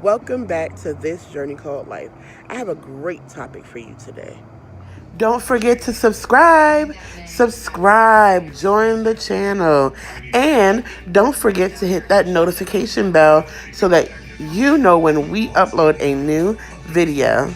Welcome back to this journey called life. I have a great topic for you today. Don't forget to subscribe. Subscribe, join the channel, and don't forget to hit that notification bell so that you know when we upload a new video.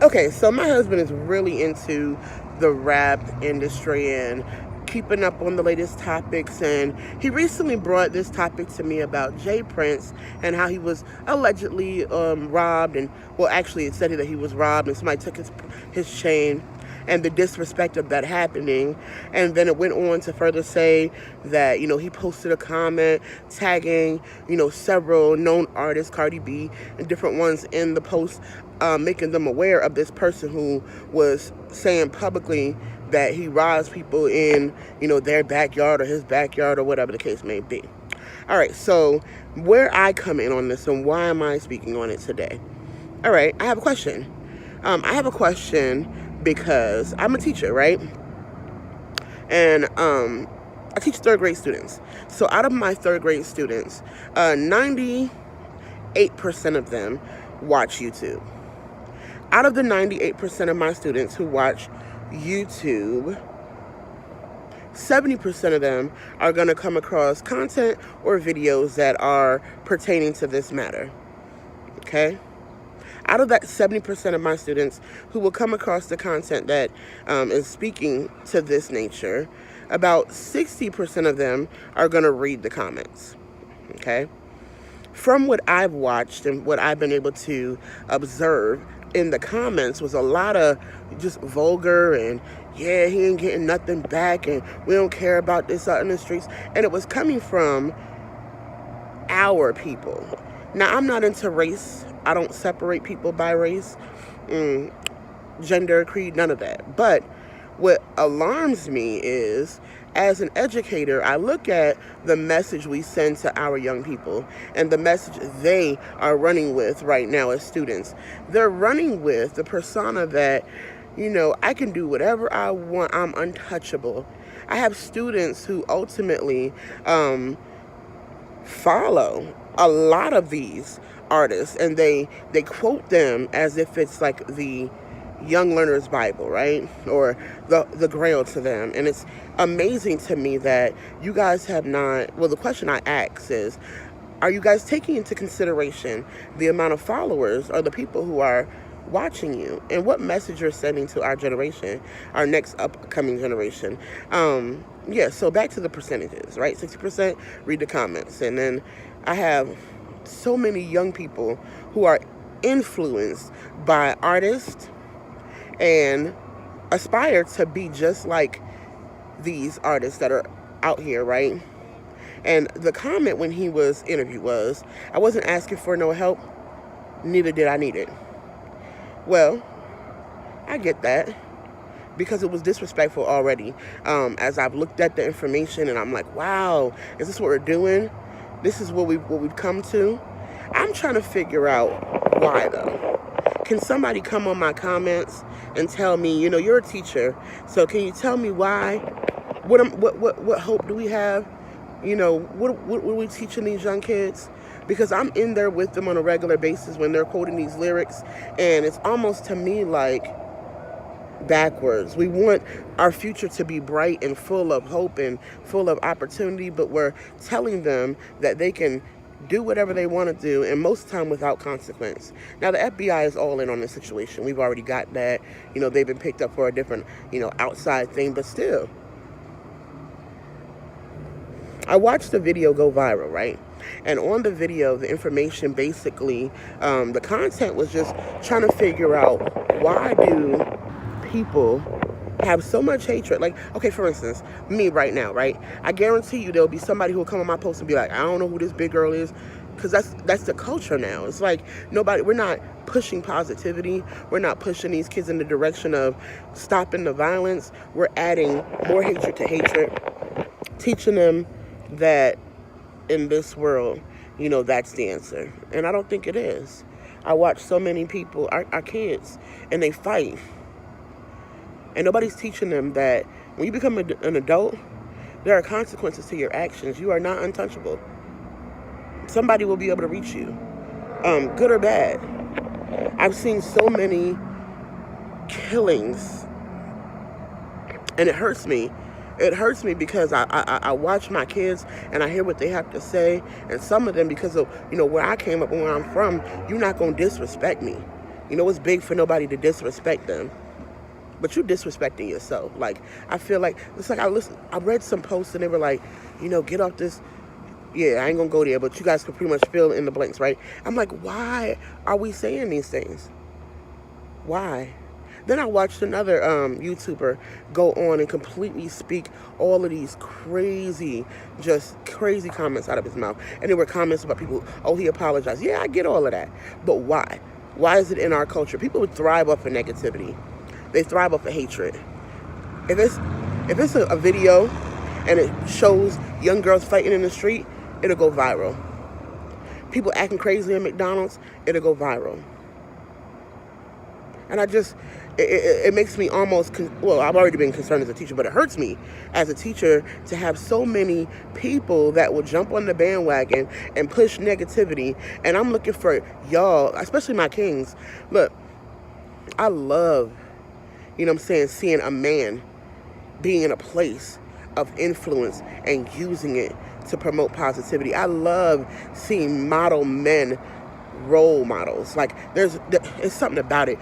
Okay, so my husband is really into the rap industry and keeping up on the latest topics, and he recently brought this topic to me about Jay Prince and how he was allegedly robbed, and well, actually it said that he was robbed and somebody took his chain, and the disrespect of that happening. And then it went on to further say that, he posted a comment tagging, several known artists, Cardi B and different ones in the post, making them aware of this person who was saying publicly that he robs people in, their backyard or his backyard or whatever the case may be. All right, so where I come in on this and why am I speaking on it today? All right, I have a question. I have a question because I'm a teacher, right? And I teach third grade students. So out of my third grade students, 98% of them watch YouTube. Out of the 98% of my students who watch YouTube, 70% of them are going to come across content or videos that are pertaining to this matter. Okay? Out of that 70% of my students who will come across the content that is speaking to this nature, about 60% of them are going to read the comments. Okay? From what I've watched and what I've been able to observe in the comments was a lot of just vulgar and, yeah, he ain't getting nothing back and we don't care about this out in the streets. And it was coming from our people. Now, I'm not into race. I don't separate people by race, gender, creed, none of that. But what alarms me is, as an educator, I look at the message we send to our young people and the message they are running with right now as students. They're running with the persona that, I can do whatever I want. I'm untouchable. I have students who ultimately follow a lot of these artists, and they quote them as if it's like the young learner's Bible, right? Or the grail to them. And it's amazing to me that you guys have not, well, the question I ask is, are you guys taking into consideration the amount of followers or the people who are watching you and what message you're sending to our generation, our next upcoming generation? So back to the percentages, right? 60% read the comments. And then I have so many young people who are influenced by artists and aspire to be just like these artists that are out here, right? And the comment when he was interviewed was, I wasn't asking for no help, neither did I need it. Well, I get that because it was disrespectful already. As I've looked at the information and I'm like, wow, is this what we're doing? This is what we've come to? I'm trying to figure out why, though. Can somebody come on my comments and tell me, you're a teacher, so can you tell me why? What hope do we have? What are we teaching these young kids? Because I'm in there with them on a regular basis when they're quoting these lyrics, and it's almost to me like backwards. We want our future to be bright and full of hope and full of opportunity, but we're telling them that they can do whatever they want to do, and most of the time without consequence. Now, the FBI is all in on this situation. We've already got that. They've been picked up for a different, outside thing, but still. I watched the video go viral, right? And on the video, the information basically, the content was just trying to figure out, why do people have so much hatred? Like, okay, for instance, me right now, right? I guarantee you there'll be somebody who will come on my post and be like, I don't know who this big girl is, because that's the culture now. It's like we're not pushing positivity. We're not pushing these kids in the direction of stopping the violence. We're adding more hatred to hatred, teaching them that in this world, that's the answer. And I don't think it is. I watch so many people, our kids, and they fight. And nobody's teaching them that When you become an adult, there are consequences to your actions. You are not untouchable. Somebody will be able to reach you, good or bad. I've seen so many killings, and it hurts me. It hurts me because I watch my kids and I hear what they have to say, and some of them, because of where I came up and where I'm from, you're not gonna disrespect me. It's big for nobody to disrespect them, but you disrespecting yourself. Like, I feel like it's like I read some posts and they were like, get off this. Yeah, I ain't gonna go there, but you guys can pretty much fill in the blanks, right? I'm like, why are we saying these things? Why? Then I watched another YouTuber go on and completely speak all of these just crazy comments out of his mouth. And there were comments about people, oh, he apologized. Yeah, I get all of that. But why? Why is it in our culture? People would thrive off of negativity. They thrive off of hatred. If it's a video and it shows young girls fighting in the street, it'll go viral. People acting crazy at McDonald's, it'll go viral. And it makes me almost, I've already been concerned as a teacher, but it hurts me as a teacher to have so many people that will jump on the bandwagon and push negativity. And I'm looking for y'all, especially my kings. Look, I love, seeing a man being in a place of influence and using it to promote positivity. I love seeing model men, role models. Like, there's something about it.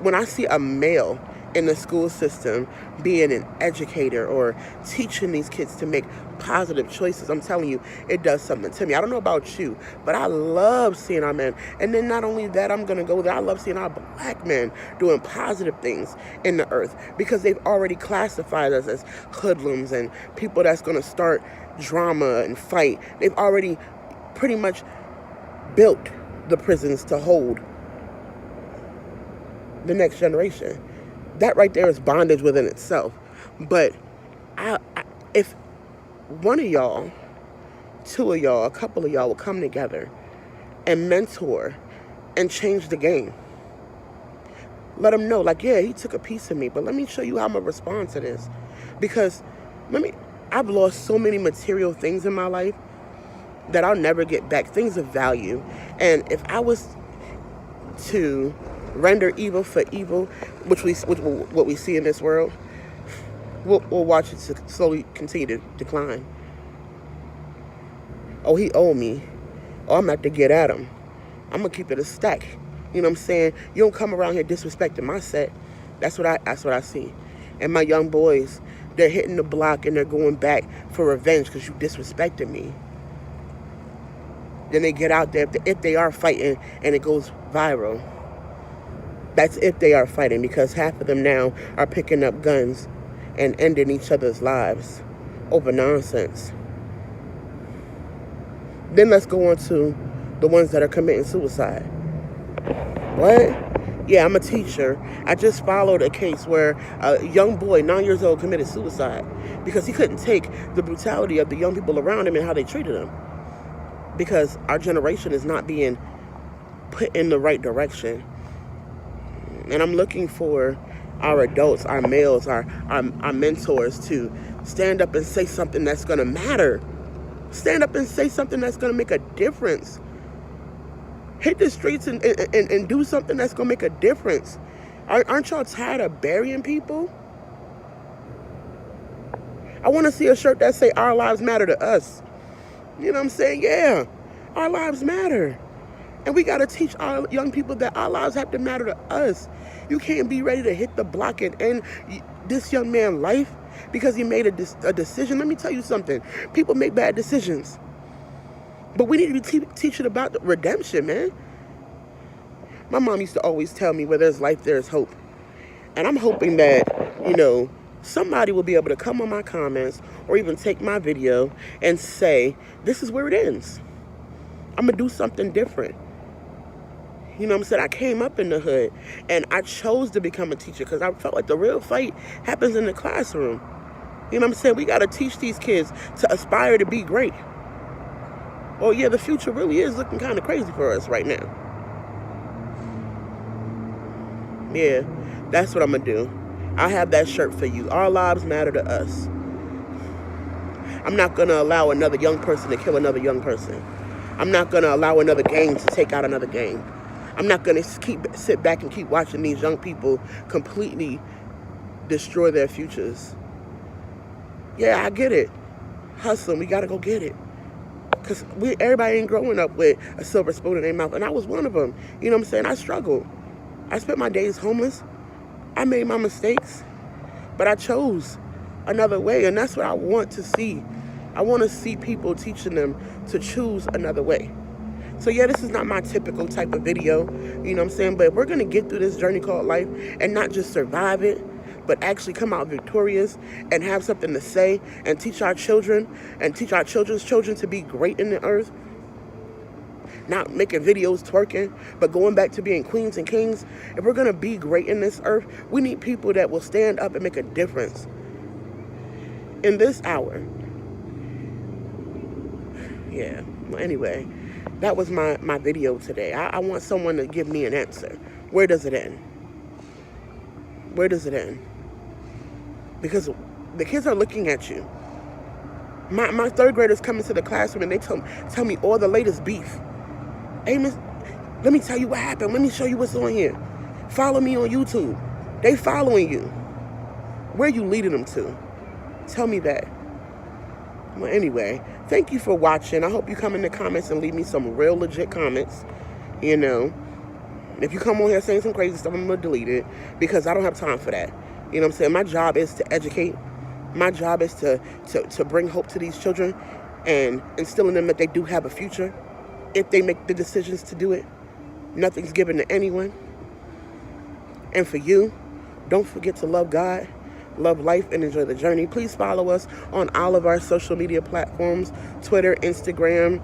When I see a male in the school system being an educator or teaching these kids to make positive choices, I'm telling you, it does something to me. I don't know about you, but I love seeing our men. And then not only that, I'm going to go there, I love seeing our black men doing positive things in the earth, because they've already classified us as hoodlums and people that's going to start drama and fight. They've already pretty much built the prisons to hold the next generation. That right there is bondage within itself. But if one of y'all, two of y'all, a couple of y'all will come together and mentor and change the game, let them know, like, yeah, he took a piece of me, but let me show you how I'm going to respond to this. Because I've lost so many material things in my life that I'll never get back, things of value. And if I was to render evil for evil, which what we see in this world, we'll watch it slowly continue to decline. Oh, he owed me. Oh, I'm about to get at him. I'm gonna keep it a stack. You know what I'm saying? You don't come around here disrespecting my set. That's what I see. And my young boys, they're hitting the block and they're going back for revenge because you disrespected me. Then they get out there if they are fighting and it goes viral. That's if they are fighting, because half of them now are picking up guns and ending each other's lives over nonsense. Then let's go on to the ones that are committing suicide. What? Yeah, I'm a teacher. I just followed a case where a young boy, 9 years old, committed suicide because he couldn't take the brutality of the young people around him and how they treated him. Because our generation is not being put in the right direction. And I'm looking for our adults, our males, our mentors to stand up and say something that's going to matter. Stand up and say something that's going to make a difference. Hit the streets and do something that's going to make a difference. Aren't y'all tired of burying people? I want to see a shirt that say our lives matter to us. You know what I'm saying? Yeah, our lives matter. And we got to teach our young people that our lives have to matter to us. You can't be ready to hit the block and end this young man's life because he made a decision. Let me tell you something. People make bad decisions. But we need to be teaching about the redemption, man. My mom used to always tell me, where there's life, there's hope. And I'm hoping that, somebody will be able to come on my comments or even take my video and say, this is where it ends. I'm going to do something different. You know what I'm saying? I came up in the hood and I chose to become a teacher because I felt like the real fight happens in the classroom. You know what I'm saying? We got to teach these kids to aspire to be great. Oh yeah, the future really is looking kind of crazy for us right now. Yeah, that's what I'm going to do. I have that shirt for you. Our lives matter to us. I'm not going to allow another young person to kill another young person. I'm not going to allow another gang to take out another gang. I'm not going to sit back and keep watching these young people completely destroy their futures. Yeah, I get it. Hustling, we got to go get it. Because everybody ain't growing up with a silver spoon in their mouth. And I was one of them. You know what I'm saying? I struggled. I spent my days homeless. I made my mistakes. But I chose another way. And that's what I want to see. I want to see people teaching them to choose another way. So yeah, this is not my typical type of video. You know what I'm saying? But we're going to get through this journey called life and not just survive it, but actually come out victorious and have something to say and teach our children and teach our children's children to be great in the earth. Not making videos twerking, but going back to being queens and kings. If we're going to be great in this earth, we need people that will stand up and make a difference in this hour. Yeah, well, anyway, that was my video today. I want someone to give me an answer. Where does it end? Where does it end? Because the kids are looking at you. My third graders come into the classroom and they tell me all the latest beef. Hey, miss, let me tell you what happened. Let me show you what's on here. Follow me on YouTube. They following you. Where are you leading them to? Tell me that. Well, anyway, thank you for watching. I hope you come in the comments and leave me some real legit comments. You know, if you come on here saying some crazy stuff, I'm going to delete it because I don't have time for that. You know what I'm saying? My job is to educate. My job is to bring hope to these children and instill in them that they do have a future if they make the decisions to do it. Nothing's given to anyone. And for you, don't forget to love God, love life, and enjoy the journey. Please follow us on all of our social media platforms: Twitter, Instagram,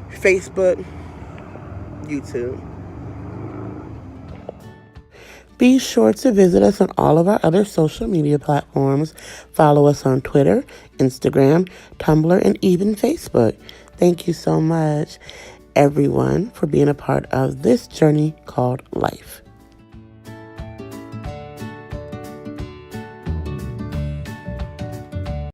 Facebook, YouTube. Be sure to visit us on all of our other social media platforms. Follow us on Twitter, Instagram, Tumblr, and even Facebook. Thank you so much, everyone, for being a part of this journey called life.